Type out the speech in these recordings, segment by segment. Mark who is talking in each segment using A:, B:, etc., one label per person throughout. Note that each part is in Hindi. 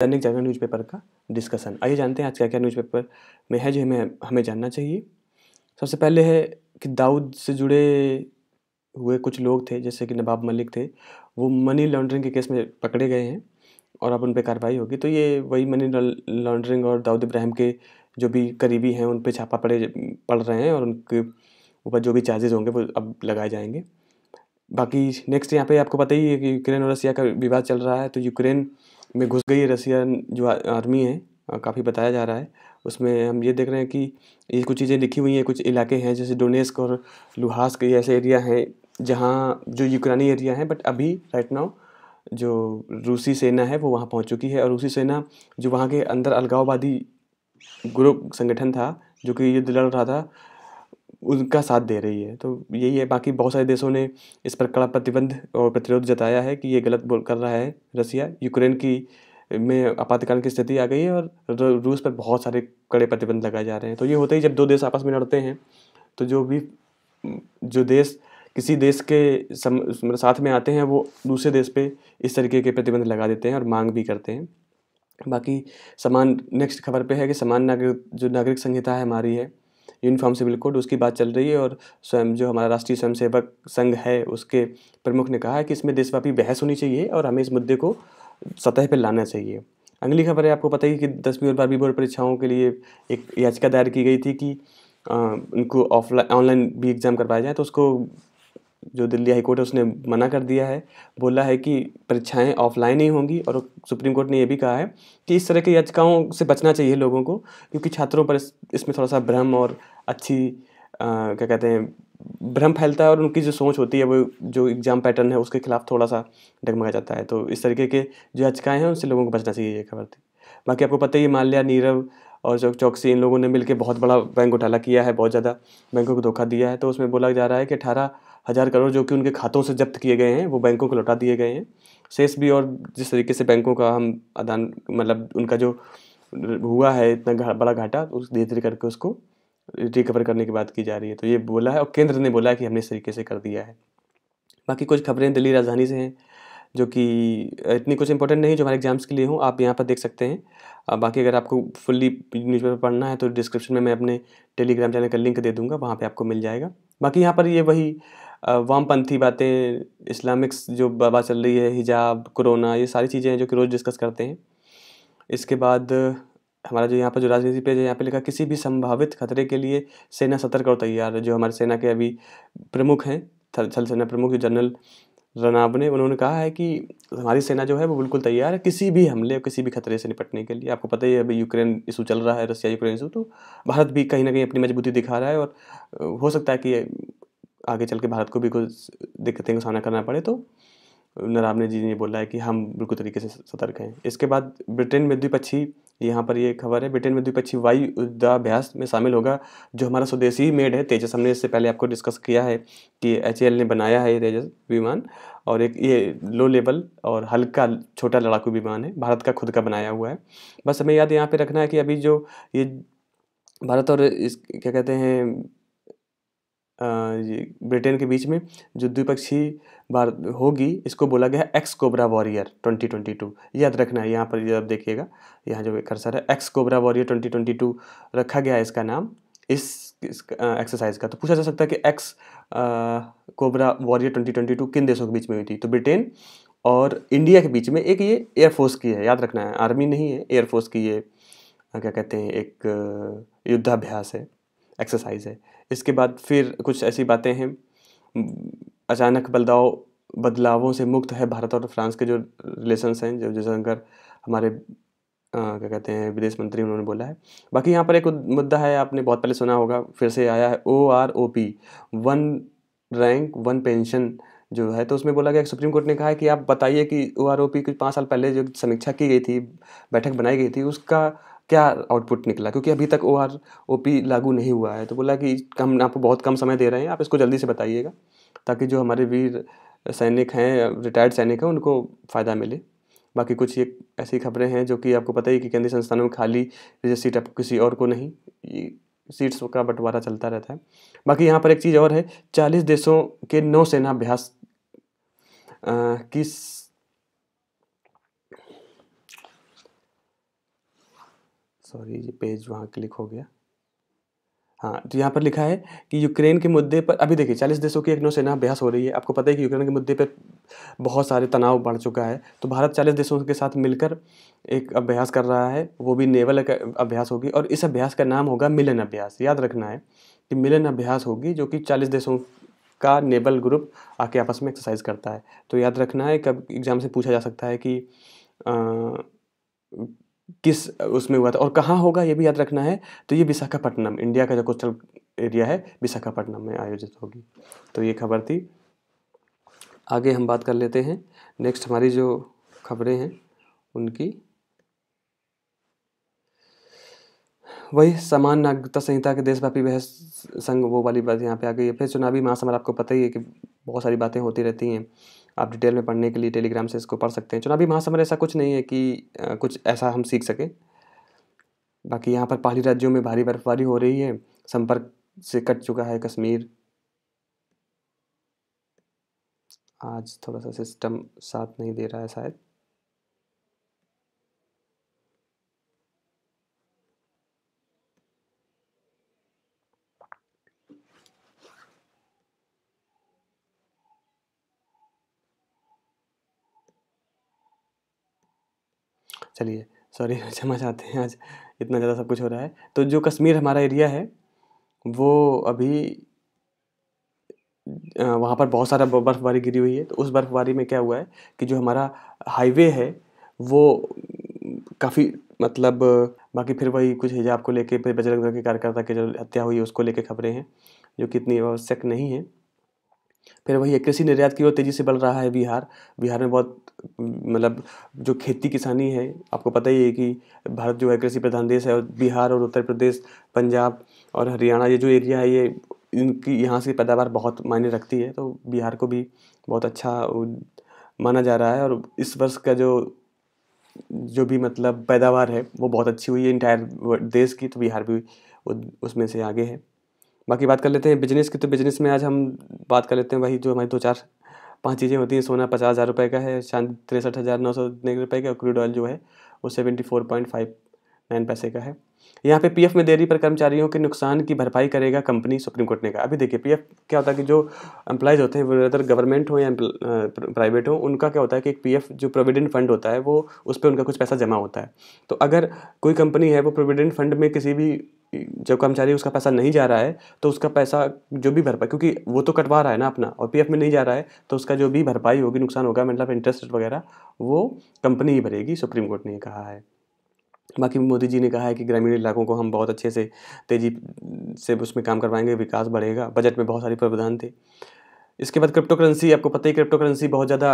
A: दैनिक जागरण न्यूज़पेपर का डिस्कशन। आइए जानते हैं आज क्या-क्या न्यूज़पेपर में है जो हमें हमें जानना चाहिए। सबसे पहले है कि दाऊद से जुड़े हुए कुछ लोग थे, जैसे कि नवाब मलिक थे, वो मनी लॉन्ड्रिंग के केस में पकड़े गए हैं और अब उन पे कार्रवाई होगी। तो ये वही मनी लॉन्ड्रिंग और दाऊद इब्राहिम के जो भी करीबी हैं, उन पे छापा पड़ रहे हैं और उनके ऊपर जो भी चार्जेज़ होंगे वो अब लगाए जाएँगे। बाकी नेक्स्ट यहाँ पे आपको पता ही है कि यूक्रेन और रसिया का विवाद चल रहा है, तो यूक्रेन में घुस गई है रसियन जो आर्मी है, काफ़ी बताया जा रहा है। उसमें हम ये देख रहे हैं कि ये कुछ चीज़ें लिखी हुई हैं, कुछ इलाके हैं जैसे डोनेस्क और लुहांस्क, ये ऐसे एरिया हैं जहाँ जो यूक्रेनी एरिया हैं, बट अभी राइट नाउ जो रूसी सेना है वो वहाँ पहुँच चुकी है और रूसी सेना जो वहाँ के अंदर अलगाववादी ग्रुप संगठन था जो कि युद्ध लड़ रहा था, उनका साथ दे रही है। तो यही है, बाकी बहुत सारे देशों ने इस पर कड़ा प्रतिबंध और प्रतिरोध जताया है कि ये गलत बोल कर रहा है रसिया। यूक्रेन की में आपातकाल की स्थिति आ गई है और रूस पर बहुत सारे कड़े प्रतिबंध लगाए जा रहे हैं। तो ये होता ही जब दो देश आपस में लड़ते हैं, तो जो देश किसी देश के मतलब साथ में आते हैं, वो दूसरे देश पे इस तरीके के प्रतिबंध लगा देते हैं और मांग भी करते हैं। बाकी नेक्स्ट खबर पे है कि समान नागरिक संहिता है हमारी है, यूनिफॉर्म सिविल कोड, उसकी बात चल रही है और स्वयं जो हमारा राष्ट्रीय स्वयंसेवक संघ है उसके प्रमुख ने कहा है कि इसमें देशव्यापी बहस होनी चाहिए और हमें इस मुद्दे को सतह पर लाना चाहिए। अगली खबर है, आपको पता ही कि 10वीं और 12वीं बोर्ड परीक्षाओं के लिए एक याचिका दायर की गई थी कि उनको ऑनलाइन भी एग्ज़ाम करवाया जाए, तो उसको जो दिल्ली हाई कोर्ट है उसने मना कर दिया है। बोला है कि परीक्षाएं ऑफलाइन ही होंगी और सुप्रीम कोर्ट ने ये भी कहा है कि इस तरह की याचिकाओं से बचना चाहिए लोगों को, क्योंकि छात्रों पर इसमें थोड़ा सा भ्रम और क्या कहते हैं, भ्रम फैलता है और उनकी जो सोच होती है वो जो एग्ज़ाम पैटर्न है उसके खिलाफ थोड़ा सा डगमगा जाता है। तो इस तरीके के जो याचिकाएँ हैं उनसे लोगों को बचना चाहिए, ये खबर थी। बाकी आपको पता ही है, माल्या, नीरव और चौकसी, इन लोगों ने मिलकर बहुत बड़ा बैंक घोटाला किया है, बहुत ज़्यादा बैंकों को धोखा दिया है। तो उसमें बोला जा रहा है कि 18,000 करोड़ जो कि उनके खातों से जब्त किए गए हैं वो बैंकों को लौटा दिए गए हैं। शेष भी और जिस तरीके से बैंकों का हम आदान मतलब उनका जो हुआ है इतना बड़ा घाटा, उस धीरे-धीरे करके उसको रिकवर करने की बात की जा रही है। तो ये बोला है और केंद्र ने बोला है कि हमने इस तरीके से कर दिया है। बाकी कुछ खबरें दिल्ली राजधानी से हैं जो कि इतनी कुछ इंपॉर्टेंट नहीं जो हमारे एग्जाम्स के लिए हों, आप यहाँ पर देख सकते हैं। बाकी अगर आपको फुल्ली न्यूज़पेपर पढ़ना है तो डिस्क्रिप्शन में मैं अपने टेलीग्राम चैनल का लिंक दे दूँगा, वहाँ पे आपको मिल जाएगा। बाकी यहाँ पर ये वही वामपंथी बातें, इस्लामिक्स जो बात चल रही है, हिजाब, कोरोना, ये सारी चीज़ें हैं जो कि रोज़ डिस्कस करते हैं। इसके बाद हमारा जो यहाँ पर जो राजनीति पेज है, यहाँ पे लिखा किसी भी संभावित खतरे के लिए सेना सतर्क और तैयार है। जो हमारे सेना के अभी प्रमुख हैं, थल सेना प्रमुख जनरल रनावने, उन्होंने कहा है कि हमारी सेना जो है वो बिल्कुल तैयार है किसी भी हमले, किसी भी खतरे से निपटने के लिए। आपको पता ही है अभी यूक्रेन इशू चल रहा है, रसिया यूक्रेन इशू, तो भारत भी कहीं ना कहीं अपनी मजबूती दिखा रहा है और हो सकता है कि आगे चल के भारत को भी कुछ दिक्कतें का सामना करना पड़े। तो नरावने जी ने बोला है कि हम बिल्कुल तरीके से सतर्क हैं। इसके बाद ब्रिटेन में द्विपक्षीय, यहाँ पर ये खबर है, ब्रिटेन में द्विपक्षीय वायु युद्धाभ्यास में शामिल होगा जो हमारा स्वदेशी मेड है तेजस। हमने इससे पहले आपको डिस्कस किया है कि HAL ने बनाया है ये तेजस विमान, और एक ये लो लेवल और हल्का छोटा लड़ाकू विमान है, भारत का खुद का बनाया हुआ है। बस हमें याद यहाँ पे रखना है कि अभी जो ये भारत और इस क्या कहते हैं ये ब्रिटेन के बीच में जो द्विपक्षीय बार होगी, इसको बोला गया है एक्स कोबरा वॉरियर 2022। याद रखना है, यहाँ पर जब देखिएगा, यहाँ जो कर्सर है एक्स कोबरा वॉरियर 2022 रखा गया है इसका नाम इस एक्सरसाइज का। तो पूछा जा सकता है कि एक्स कोबरा वॉरियर 2022 किन देशों के बीच में हुई थी, तो ब्रिटेन और इंडिया के बीच में। एक ये एयरफोर्स की है, याद रखना है, आर्मी नहीं है, एयरफोर्स की ये क्या कहते हैं एक युद्धाभ्यास है, एक्सरसाइज है। इसके बाद फिर कुछ ऐसी बातें हैं, अचानक बदलावों से मुक्त है भारत और फ्रांस के जो रिलेशंस हैं, जो जयशंकर हमारे क्या कहते हैं विदेश मंत्री, उन्होंने बोला है। बाकी यहाँ पर एक मुद्दा है, आपने बहुत पहले सुना होगा, फिर से आया है, OROP, one rank one pension जो है। तो उसमें बोला गया कि सुप्रीम कोर्ट ने कहा है कि आप बताइए कि OROP की 5 साल पहले जो समीक्षा की गई थी, बैठक बनाई गई थी, उसका क्या आउटपुट निकला, क्योंकि अभी तक OROP लागू नहीं हुआ है। तो बोला कि हम आपको बहुत कम समय दे रहे हैं, आप इसको जल्दी से बताइएगा ताकि जो हमारे वीर सैनिक हैं, रिटायर्ड सैनिक हैं, उनको फ़ायदा मिले। बाकी कुछ ये ऐसी खबरें हैं जो कि आपको पता ही कि केंद्रीय संस्थानों में खाली रिजर्व सीट अब किसी और को नहीं, सीट्स का बंटवारा चलता रहता है। बाकी यहाँ पर एक चीज़ और है, 40 देशों के नौसेना अभ्यास की सॉरी, ये पेज वहाँ क्लिक हो गया। हाँ, तो यहाँ पर लिखा है कि यूक्रेन के मुद्दे पर अभी देखिए 40 देशों की एक नौसेना अभ्यास हो रही है। आपको पता है कि यूक्रेन के मुद्दे पर बहुत सारे तनाव बढ़ चुका है, तो भारत 40 देशों के साथ मिलकर एक अभ्यास कर रहा है, वो भी नेवल अभ्यास होगी और इस अभ्यास का नाम होगा मिलन अभ्यास। याद रखना है कि मिलन अभ्यास होगी, जो कि 40 देशों का नेवल ग्रुप आके आपस में एक्सरसाइज करता है। तो याद रखना है, कब एग्जाम से पूछा जा सकता है कि किस उसमें हुआ था और कहाँ होगा, ये भी याद रखना है। तो ये विशाखापट्टनम, इंडिया का जो कोस्टल एरिया है, विशाखापट्टनम में आयोजित होगी। तो ये खबर थी। आगे हम बात कर लेते हैं नेक्स्ट हमारी जो खबरें हैं उनकी। वही समान नागरिकता संहिता के देशव्यापी बहस संग, वो वाली बात यहाँ पे आ गई है। फिर चुनावी महासमर, आपको पता ही है कि बहुत सारी बातें होती रहती हैं। आप डिटेल में पढ़ने के लिए टेलीग्राम से इसको पढ़ सकते हैं। चुनावी महासमर ऐसा कुछ नहीं है कि कुछ ऐसा हम सीख सकें। बाकी यहाँ पर पहाड़ी राज्यों में भारी बर्फबारी हो रही है, संपर्क से कट चुका है कश्मीर। आज थोड़ा सा सिस्टम साथ नहीं दे रहा है शायद। चलिए, सॉरी, क्षमा चाहते हैं, आज इतना ज़्यादा सब कुछ हो रहा है। तो जो कश्मीर हमारा एरिया है वो अभी वहाँ पर बहुत सारा बर्फ़बारी गिरी हुई है। तो उस बर्फ़बारी में क्या हुआ है कि जो हमारा हाईवे है वो काफ़ी मतलब बाकी फिर वही कुछ हिजाब को लेके, फिर बजरंग दल के कार्यकर्ता की जो हत्या हुई है उसको लेके खबरें हैं, जो कि इतनी आवश्यक नहीं है। फिर वही है, कृषि निर्यात की ओर तेज़ी से बढ़ रहा है बिहार। बिहार में बहुत मतलब जो खेती किसानी है, आपको पता ही है कि भारत जो है कृषि प्रधान देश है, और बिहार और उत्तर प्रदेश, पंजाब और हरियाणा, ये जो एरिया है, ये इनकी यहाँ से पैदावार बहुत मायने रखती है। तो बिहार को भी बहुत अच्छा माना जा रहा है, और इस वर्ष का जो भी मतलब पैदावार है वो बहुत अच्छी हुई है इंटायर देश की। तो बिहार भी उसमें से आगे है। बाकी बात कर लेते हैं बिजनेस की। तो बिजनेस में आज हम बात कर लेते हैं वही जो हमारी 2-4-5 चीज़ें होती हैं। सोना 50,000 रुपये का है, चांदी 63,900 रुपये का, और क्रूड ऑयल जो है वो 74.59 पैसे का है। यहाँ पे पीएफ में देरी पर कर्मचारियों के नुकसान की भरपाई करेगा कंपनी, सुप्रीम कोर्ट ने कहा। अभी देखिए, पीएफ क्या होता है कि जो एम्प्लॉयज़ होते हैं, वो अगर गवर्नमेंट हो या प्राइवेट हो, उनका क्या होता है कि एक पीएफ जो प्रोविडेंट फंड होता है, वो उस पर उनका कुछ पैसा जमा होता है। तो अगर कोई कंपनी है वो प्रोविडेंट फंड में किसी भी जो कर्मचारी उसका पैसा नहीं जा रहा है, तो उसका पैसा जो भी भरपाई, क्योंकि वो तो कटवा रहा है ना अपना, और पीएफ में नहीं जा रहा है, तो उसका जो भी भरपाई होगी, नुकसान होगा, मतलब इंटरेस्ट वगैरह, वो कंपनी ही भरेगी, सुप्रीम कोर्ट ने कहा है। बाकी मोदी जी ने कहा है कि ग्रामीण इलाकों को हम बहुत अच्छे से तेज़ी से उसमें काम करवाएंगे, विकास बढ़ेगा। बजट में बहुत सारे प्रावधान थे। इसके बाद क्रिप्टो करेंसी, आपको पता ही क्रिप्टो करेंसी बहुत ज़्यादा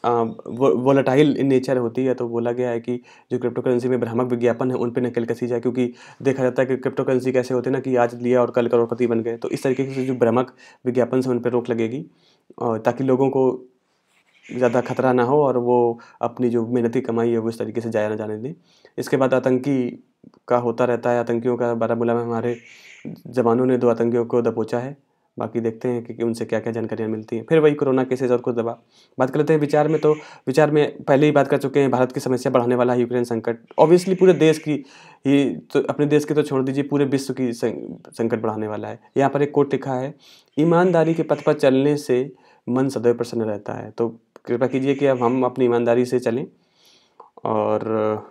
A: वोलेटाइल इन नेचर होती है। तो बोला गया है कि जो क्रिप्टो करेंसी में भ्रामक विज्ञापन है उन पे नकेल कसी जाए, क्योंकि देखा जाता है कि क्रिप्टो करेंसी कैसे होते हैं ना कि आज लिया और कल करोड़पति बन गए। तो इस तरीके से जो भ्रामक विज्ञापन से उन पर रोक लगेगी, और ताकि लोगों को ज़्यादा खतरा ना हो और वो अपनी जो मेहनती कमाई है वो इस तरीके से जाया ना जाने दें। इसके बाद आतंकी का होता रहता है, आतंकियों का। बारामूला में हमारे जवानों ने 2 आतंकियों को दबोचा है। बाकी देखते हैं कि उनसे क्या-क्या जानकारियाँ मिलती हैं। फिर वही कोरोना केसेज़ और कुछ दवा। बात कर लेते हैं विचार में। तो विचार में पहले ही बात कर चुके हैं, भारत की समस्या बढ़ाने वाला है यूक्रेन संकट। ऑब्वियसली पूरे देश की ही, तो अपने देश की तो छोड़ दीजिए, पूरे विश्व की संकट बढ़ाने वाला है। यहाँ पर एक कोट लिखा है, ईमानदारी के पथ पर चलने से मन सदैव प्रसन्न रहता है। तो कृपया कीजिए कि अब हम अपनी ईमानदारी से चलें और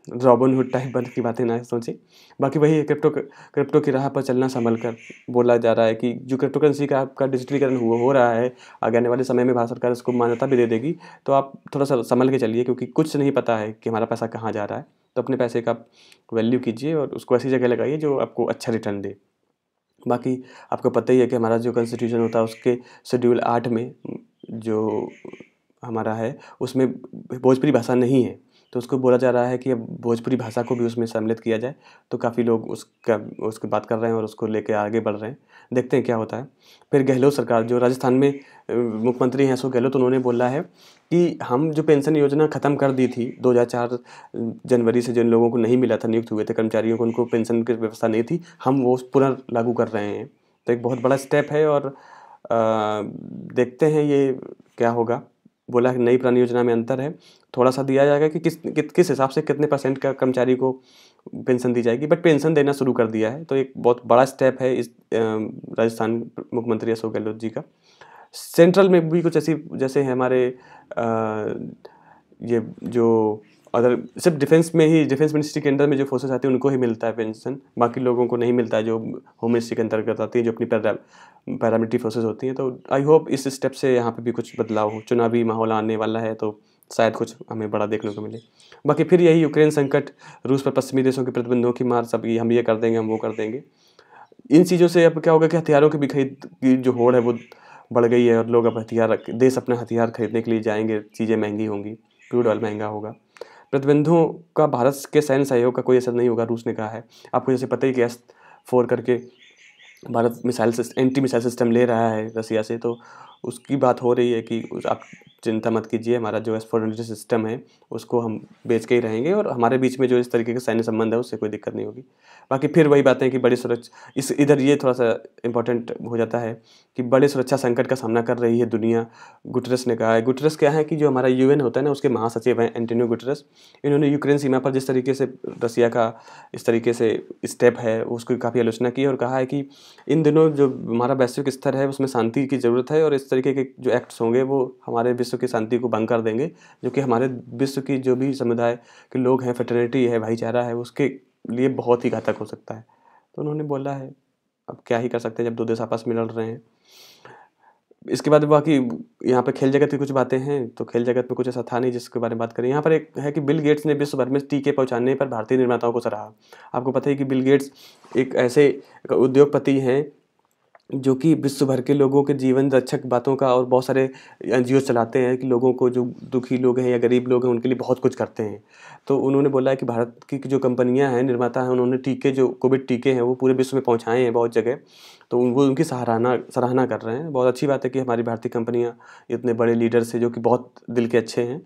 A: रॉबिन हुड टाइप बन की बातें ना सोचें। बाकी वही है, क्रिप्टो की राह पर चलना संभल कर। बोला जा रहा है कि जो क्रिप्टो करेंसी का आपका डिजिटलीकरण हो रहा है, आगे आने वाले समय में भारत सरकार इसको मान्यता भी दे देगी। तो आप थोड़ा सा संभल के चलिए, क्योंकि कुछ नहीं पता है कि हमारा पैसा कहाँ जा रहा है। तो अपने पैसे का वैल्यू कीजिए और उसको ऐसी जगह लगाइए जो आपको अच्छा रिटर्न दे। बाकी आपको पता ही है कि हमारा जो कॉन्स्टिट्यूशन होता है उसके शेड्यूल 8 में जो हमारा है उसमें भोजपुरी भाषा नहीं है। तो उसको बोला जा रहा है कि अब भोजपुरी भाषा को भी उसमें सम्मिलित किया जाए। तो काफ़ी लोग उसकी बात कर रहे हैं और उसको लेके आगे बढ़ रहे हैं। देखते हैं क्या होता है। फिर गहलोत सरकार, जो राजस्थान में मुख्यमंत्री हैं अशोक गहलोत, उन्होंने बोला है कि हम जो पेंशन योजना ख़त्म कर दी थी 2004 जनवरी से, जिन लोगों को नहीं मिला था, नियुक्त हुए थे कर्मचारियों को, उनको पेंशन की व्यवस्था नहीं थी, हम वो पुनर्लागू कर रहे हैं। तो एक बहुत बड़ा स्टेप है, और देखते हैं ये क्या होगा। बोला कि नई पुरानी योजना में अंतर है, थोड़ा सा दिया जाएगा कि किस हिसाब से कितने % का कर्मचारी को पेंशन दी जाएगी, बट पेंशन देना शुरू कर दिया है। तो एक बहुत बड़ा स्टेप है इस राजस्थान मुख्यमंत्री अशोक गहलोत जी का। सेंट्रल में भी कुछ ऐसी, जैसे है हमारे ये जो अदर सिर्फ डिफेंस मिनिस्ट्री के अंदर में जो फोर्सेस आती हैं उनको ही मिलता है पेंशन, बाकी लोगों को नहीं मिलता है जो होम मिनिस्ट्री के अंतर्गत आती है, जो अपनी पैरामिलिट्री फोर्सेस होती हैं। तो आई होप इस स्टेप से यहाँ पे भी कुछ बदलाव हो। चुनावी माहौल आने वाला है तो शायद कुछ हमें बड़ा देखने को मिले। बाकी फिर यही यूक्रेन संकट, रूस पर पश्चिमी देशों के प्रतिबंधों की मार, सब हम ये कर देंगे, हम वो कर देंगे। इन चीज़ों से अब क्या होगा कि हथियारों की भी खरीद की जो होड़ है वो बढ़ गई है, और लोग अब देश अपने हथियार खरीदने के लिए जाएंगे, चीज़ें महंगी होंगी, क्रूड ऑयल महंगा होगा। प्रतिबंधों का भारत के सैन्य सहयोग का कोई असर नहीं होगा, रूस ने कहा है। आपको जैसे पता ही कि S-4 करके भारत एंटी मिसाइल सिस्टम ले रहा है रसिया से, तो उसकी बात हो रही है कि आप चिंता मत कीजिए, हमारा जो S-400 सिस्टम है उसको हम बेच के ही रहेंगे, और हमारे बीच में जो इस तरीके के सैन्य संबंध है उससे कोई दिक्कत नहीं होगी। बाकी फिर वही बातें कि बड़ी सुरक्षा इधर ये थोड़ा सा इम्पोर्टेंट हो जाता है कि बड़े सुरक्षा संकट का सामना कर रही है दुनिया। गुटरेस ने कहा है, गुटरेस क्या है कि जो हमारा UN होता है ना, उसके महासचिव हैं एंटोनियो गुटरेस। इन्होंने यूक्रेन सीमा पर जिस तरीके से रसिया का इस तरीके से स्टेप है उसकी काफ़ी आलोचना की, और कहा है कि इन दिनों जो हमारा वैश्विक स्तर है उसमें शांति की ज़रूरत है, और इस तरीके के जो एक्ट्स होंगे वो हमारे विश्व की शांति को भंग कर देंगे, जो कि हमारे विश्व की जो भी समुदाय के लोग हैं, फ्रेटर्निटी है, भाईचारा है, उसके लिए बहुत ही घातक हो सकता है। तो उन्होंने बोला है, अब क्या ही कर सकते हैं जब दो देश आपस में लड़ रहे हैं। इसके बाद बाकी यहाँ पे खेल जगत की कुछ बातें हैं, तो खेल जगत में कुछ ऐसा था नहीं जिसके बारे में बात करें। यहाँ पर एक है कि बिल गेट्स ने विश्व भर में टीके पहुँचाने पर भारतीय निर्माताओं को सराहा। आपको पता है कि बिल गेट्स एक ऐसे उद्योगपति हैं जो कि विश्व भर के लोगों के जीवन रक्षक बातों का, और बहुत सारे NGO चलाते हैं कि लोगों को, जो दुखी लोग हैं या गरीब लोग हैं, उनके लिए बहुत कुछ करते हैं। तो उन्होंने बोला है कि भारत की जो कंपनियां हैं, निर्माता हैं, उन्होंने टीके, जो कोविड टीके हैं, वो पूरे विश्व में पहुंचाए हैं बहुत जगह। तो वो उनकी सराहना कर रहे हैं। बहुत अच्छी बात है कि हमारी भारतीय कंपनियाँ इतने बड़े लीडर से, जो कि बहुत दिल के अच्छे हैं,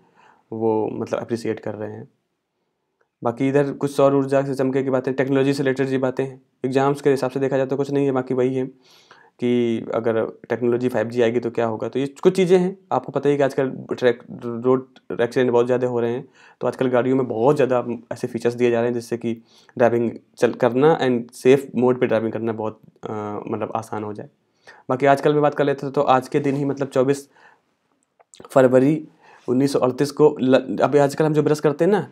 A: वो मतलब अप्रिसिएट कर रहे हैं। बाकी इधर कुछ सौर ऊर्जा से चमके की बातें, टेक्नोलॉजी से रिलेटेड ये बातें हैं। एग्जाम्स के हिसाब से देखा जाए तो कुछ नहीं है, बाकी वही है कि अगर टेक्नोलॉजी 5G आएगी तो क्या होगा। तो ये कुछ चीज़ें हैं। आपको पता ही कि आजकल रोड एक्सीडेंट बहुत ज़्यादा हो रहे हैं, तो आजकल गाड़ियों में बहुत ज़्यादा ऐसे फीचर्स दिए जा रहे हैं जिससे कि ड्राइविंग करना एंड सेफ मोड पे ड्राइविंग करना बहुत मतलब आसान हो जाए। बाकी आजकल में बात कर लेते हैं तो आज के दिन ही मतलब 24 फरवरी 1938 को अभी आजकल हम जो ब्रश करते हैं ना,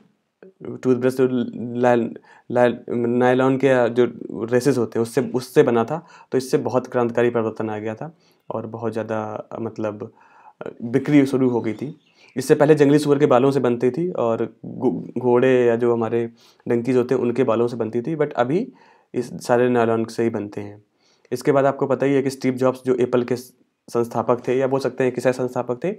A: टूथब्रश, जो नायलॉन के जो रेसेस होते हैं उससे बना था। तो इससे बहुत क्रांतिकारी परिवर्तन आ गया था, और बहुत ज़्यादा मतलब बिक्री शुरू हो गई थी। इससे पहले जंगली सूअर के बालों से बनती थी, और घोड़े या जो हमारे डंकीज होते हैं उनके बालों से बनती थी, बट अभी इस सारे नायलॉन से ही बनते हैं। इसके बाद आपको पता ही है कि स्टीव जॉब्स, जो एप्पल के संस्थापक थे, या बोल सकते हैं कि सह संस्थापक थे,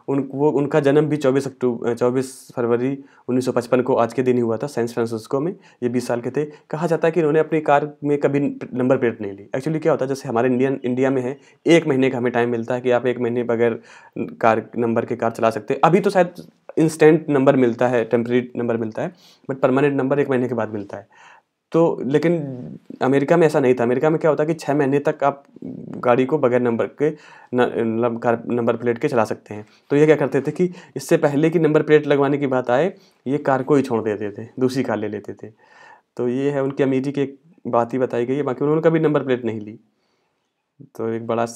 A: उनका जन्म भी 24 फरवरी 1955 को आज के दिन ही हुआ था, सैन फ्रांसिस्को में। ये 20 साल के थे। कहा जाता है कि इन्होंने अपनी कार में कभी नंबर प्लेट नहीं ली। एक्चुअली क्या होता है, जैसे हमारे इंडिया में है 1 महीने का हमें टाइम मिलता है कि आप 1 महीने बगैर कार चला सकते हैं। अभी तो शायद इंस्टेंट नंबर मिलता है, टेम्परेरी नंबर मिलता है, बट परमानेंट नंबर 1 महीने के बाद मिलता है। तो लेकिन अमेरिका में ऐसा नहीं था। अमेरिका में क्या होता है कि 6 महीने तक आप गाड़ी को बगैर नंबर के मतलब कार नंबर प्लेट के चला सकते हैं। तो ये क्या करते थे कि इससे पहले कि नंबर प्लेट लगवाने की बात आए, ये कार को ही छोड़ देते थे, दूसरी कार ले लेते थे। तो ये है उनकी अमीरी की एक बात ही बताई गई है। बाकी उन्होंने कभी नंबर प्लेट नहीं ली, तो एक बड़ा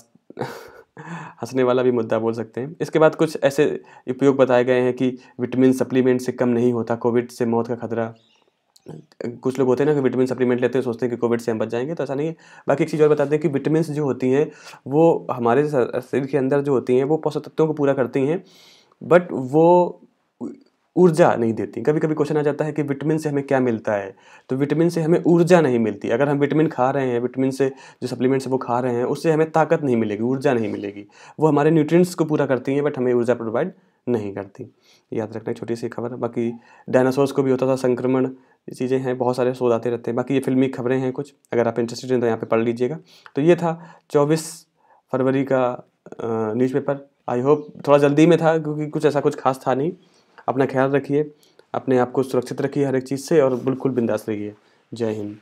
A: हंसने वाला भी मुद्दा बोल सकते हैं। इसके बाद कुछ ऐसे उपयोग बताए गए हैं कि विटामिन सप्लीमेंट से कम नहीं होता कोविड से मौत का खतरा। कुछ लोग होते हैं ना कि विटामिन सप्लीमेंट लेते हैं, सोचते हैं कि कोविड से हम बच जाएंगे, तो ऐसा नहीं है। बाकी एक चीज़ और बताते हैं कि विटामिन जो होती हैं वो हमारे शरीर के अंदर जो होती हैं वो पोषक तत्वों को पूरा करती हैं, बट वो ऊर्जा नहीं देती। कभी कभी क्वेश्चन आ जाता है कि विटामिन से हमें क्या मिलता है, तो विटामिन से हमें ऊर्जा नहीं मिलती। अगर हम विटामिन खा रहे हैं, विटामिन से जो सप्लीमेंट्स वो खा रहे हैं, उससे हमें ताकत नहीं मिलेगी, ऊर्जा नहीं मिलेगी। वो हमारे न्यूट्रिएंट्स को पूरा करती हैं, बट हमें ऊर्जा प्रोवाइड नहीं करती। याद रखना, छोटी सी खबर। बाकी डायनासोर्स को भी होता था संक्रमण, ये चीज़ें हैं, बहुत सारे शोध आते रहते हैं। बाकी ये फिल्मी खबरें हैं कुछ, अगर आप इंटरेस्टेड हैं तो यहाँ पे पढ़ लीजिएगा। तो ये था 24 फरवरी का न्यूज़पेपर। आई होप थोड़ा जल्दी में था, क्योंकि कुछ ऐसा कुछ खास था नहीं। अपना ख्याल रखिए, अपने आप को सुरक्षित रखिए हर एक चीज़ से, और बिल्कुल बिंदास रहिए। जय हिंद।